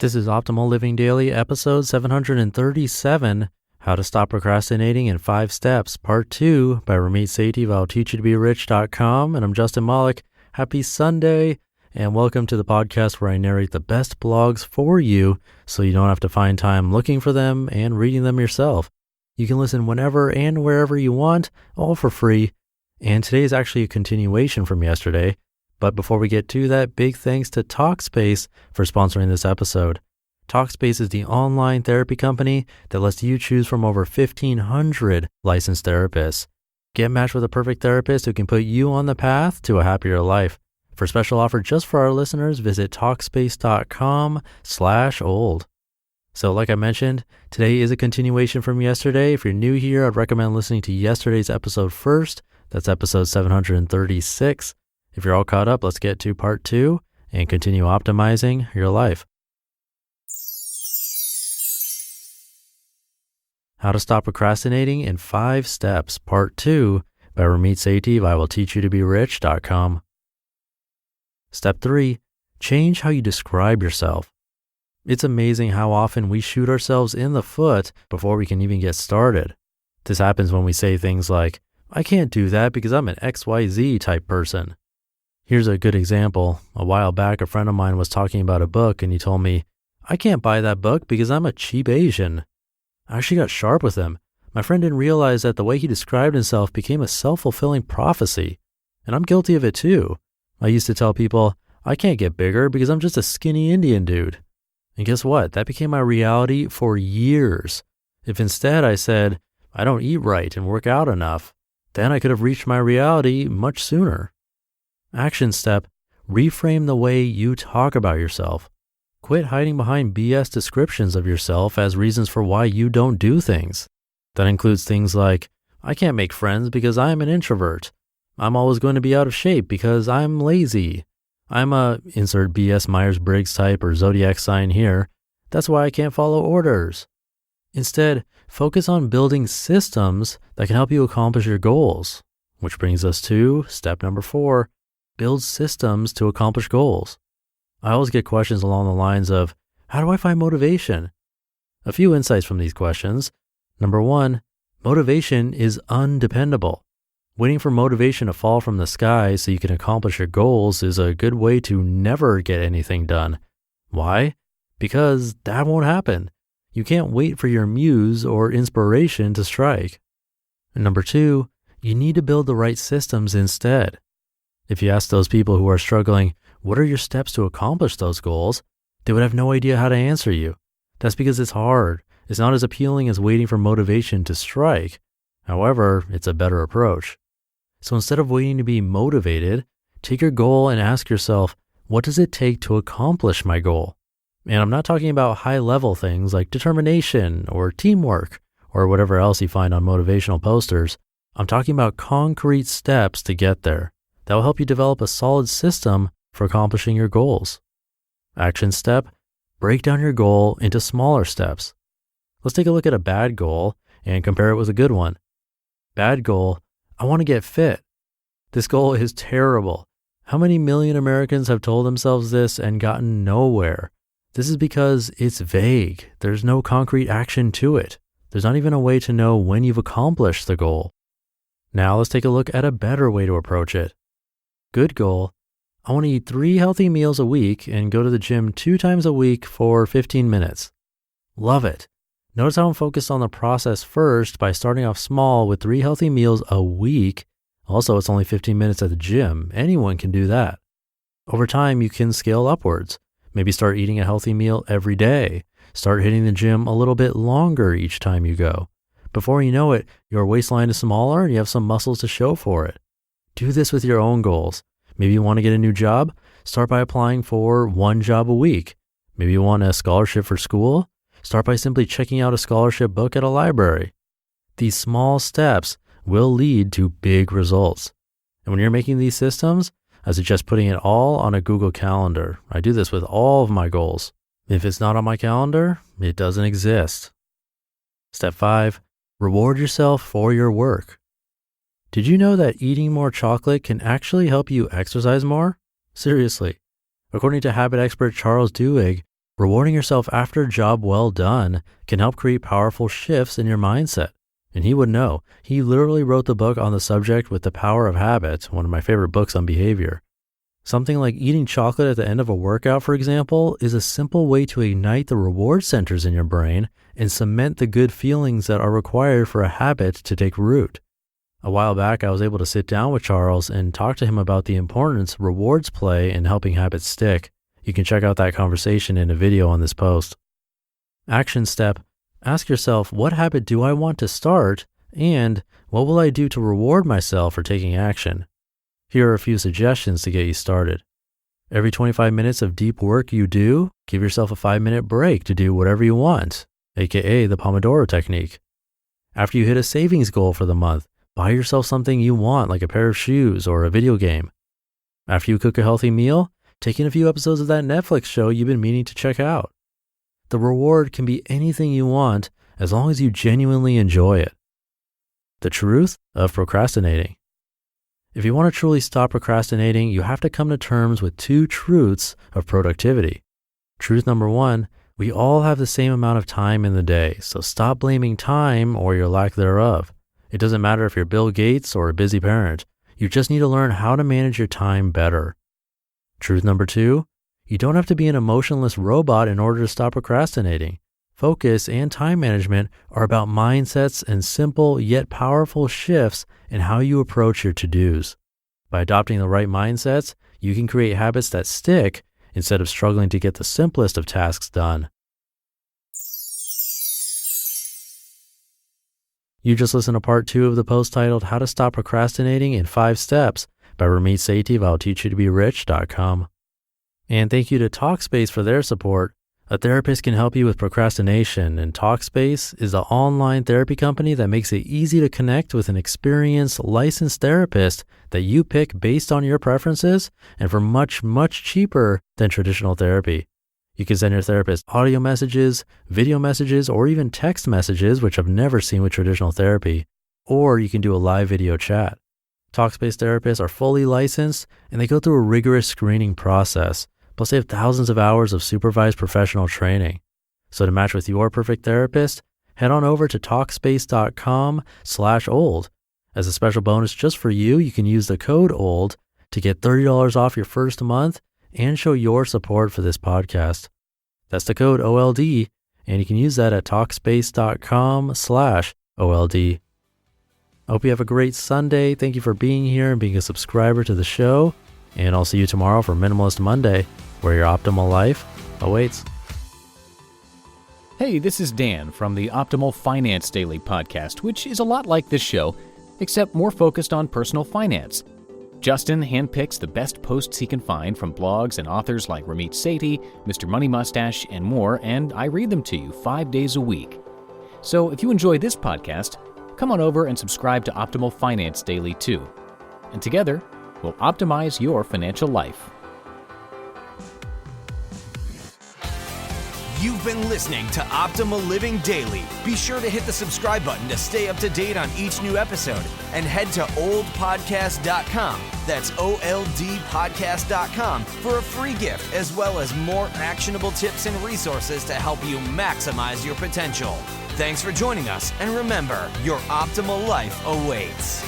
This is Optimal Living Daily, episode 737, How to Stop Procrastinating in 5 Steps, Part 2 by Ramit Sethi of I'llTeachYouToBeRich.com. And I'm Justin Malik. Happy Sunday, and welcome to the podcast where I narrate the best blogs for you so you don't have to find time looking for them and reading them yourself. You can listen whenever and wherever you want, all for free. And today is actually a continuation from yesterday. But before we get to that, big thanks to Talkspace for sponsoring this episode. Talkspace is the online therapy company that lets you choose from over 1,500 licensed therapists. Get matched with a perfect therapist who can put you on the path to a happier life. For a special offer just for our listeners, visit Talkspace.com/old. So like I mentioned, today is a continuation from yesterday. If you're new here, I'd recommend listening to yesterday's episode first. That's episode 736. If you're all caught up, let's get to part 2 and continue optimizing your life. How to Stop Procrastinating in 5 Steps, Part 2 by Ramit Sethi of I'llTeachYouToBeRich.com. Step 3, change how you describe yourself. It's amazing how often we shoot ourselves in the foot before we can even get started. This happens when we say things like, I can't do that because I'm an XYZ type person. Here's a good example. A while back, a friend of mine was talking about a book and he told me, I can't buy that book because I'm a cheap Asian. I actually got sharp with him. My friend didn't realize that the way he described himself became a self-fulfilling prophecy. And I'm guilty of it too. I used to tell people, I can't get bigger because I'm just a skinny Indian dude. And guess what? That became my reality for years. If instead I said, I don't eat right and work out enough, then I could have reached my reality much sooner. Action step, reframe the way you talk about yourself. Quit hiding behind BS descriptions of yourself as reasons for why you don't do things. That includes things like, I can't make friends because I'm an introvert. I'm always going to be out of shape because I'm lazy. I'm a insert BS Myers-Briggs type or zodiac sign here. That's why I can't follow orders. Instead, focus on building systems that can help you accomplish your goals. Which brings us to step number 4. Build systems to accomplish goals. I always get questions along the lines of, how do I find motivation? A few insights from these questions. Number 1, motivation is undependable. Waiting for motivation to fall from the sky so you can accomplish your goals is a good way to never get anything done. Why? Because that won't happen. You can't wait for your muse or inspiration to strike. And number 2, you need to build the right systems instead. If you ask those people who are struggling, what are your steps to accomplish those goals? They would have no idea how to answer you. That's because it's hard. It's not as appealing as waiting for motivation to strike. However, it's a better approach. So instead of waiting to be motivated, take your goal and ask yourself, what does it take to accomplish my goal? And I'm not talking about high-level things like determination or teamwork or whatever else you find on motivational posters. I'm talking about concrete steps to get there. That will help you develop a solid system for accomplishing your goals. Action step, break down your goal into smaller steps. Let's take a look at a bad goal and compare it with a good one. Bad goal, I want to get fit. This goal is terrible. How many million Americans have told themselves this and gotten nowhere? This is because it's vague. There's no concrete action to it. There's not even a way to know when you've accomplished the goal. Now let's take a look at a better way to approach it. Good goal, I want to eat 3 healthy meals a week and go to the gym 2 times a week for 15 minutes. Love it. Notice how I'm focused on the process first by starting off small with 3 healthy meals a week. Also, it's only 15 minutes at the gym. Anyone can do that. Over time, you can scale upwards. Maybe start eating a healthy meal every day. Start hitting the gym a little bit longer each time you go. Before you know it, your waistline is smaller and you have some muscles to show for it. Do this with your own goals. Maybe you want to get a new job? Start by applying for 1 job a week. Maybe you want a scholarship for school? Start by simply checking out a scholarship book at a library. These small steps will lead to big results. And when you're making these systems, I suggest putting it all on a Google Calendar. I do this with all of my goals. If it's not on my calendar, it doesn't exist. Step 5, reward yourself for your work. Did you know that eating more chocolate can actually help you exercise more? Seriously. According to habit expert Charles Duhigg, Rewarding yourself after a job well done can help create powerful shifts in your mindset. And he would know. He literally wrote the book on the subject with The Power of Habit, one of my favorite books on behavior. Something like eating chocolate at the end of a workout, for example, is a simple way to ignite the reward centers in your brain and cement the good feelings that are required for a habit to take root. A while back, I was able to sit down with Charles and talk to him about the importance rewards play in helping habits stick. You can check out that conversation in a video on this post. Action step: ask yourself, what habit do I want to start, and what will I do to reward myself for taking action? Here are a few suggestions to get you started. Every 25 minutes of deep work you do, give yourself a 5-minute break to do whatever you want, aka the Pomodoro technique. After you hit a savings goal for the month, buy yourself something you want, like a pair of shoes or a video game. After you cook a healthy meal, take in a few episodes of that Netflix show you've been meaning to check out. The reward can be anything you want as long as you genuinely enjoy it. The truth of procrastinating. If you want to truly stop procrastinating, you have to come to terms with 2 truths of productivity. Truth number 1, we all have the same amount of time in the day, so stop blaming time or your lack thereof. It doesn't matter if you're Bill Gates or a busy parent. You just need to learn how to manage your time better. Truth number 2, you don't have to be an emotionless robot in order to stop procrastinating. Focus and time management are about mindsets and simple yet powerful shifts in how you approach your to-dos. By adopting the right mindsets, you can create habits that stick instead of struggling to get the simplest of tasks done. You just listened to part 2 of the post titled How to Stop Procrastinating in 5 Steps by Ramit Sethi of I'llTeachYouToBeRich.com. And thank you to Talkspace for their support. A therapist can help you with procrastination, and Talkspace is the online therapy company that makes it easy to connect with an experienced, licensed therapist that you pick based on your preferences and for much, much cheaper than traditional therapy. You can send your therapist audio messages, video messages, or even text messages, which I've never seen with traditional therapy, or you can do a live video chat. Talkspace therapists are fully licensed, and they go through a rigorous screening process. Plus, they have thousands of hours of supervised professional training. So to match with your perfect therapist, head on over to Talkspace.com/old. As a special bonus just for you, you can use the code OLD to get $30 off your first month and show your support for this podcast. That's the code OLD, and you can use that at Talkspace.com/OLD. I hope you have a great Sunday. Thank you for being here and being a subscriber to the show. And I'll see you tomorrow for Minimalist Monday, where your optimal life awaits. Hey, this is Dan from the Optimal Finance Daily podcast, which is a lot like this show, except more focused on personal finance. Justin handpicks the best posts he can find from blogs and authors like Ramit Sethi, Mr. Money Mustache, and more, and I read them to you 5 days a week. So if you enjoy this podcast, come on over and subscribe to Optimal Finance Daily too. And together, we'll optimize your financial life. You've been listening to Optimal Living Daily. Be sure to hit the subscribe button to stay up to date on each new episode, and head to oldpodcast.com. That's OLDpodcast.com for a free gift, as well as more actionable tips and resources to help you maximize your potential. Thanks for joining us, and remember, your optimal life awaits.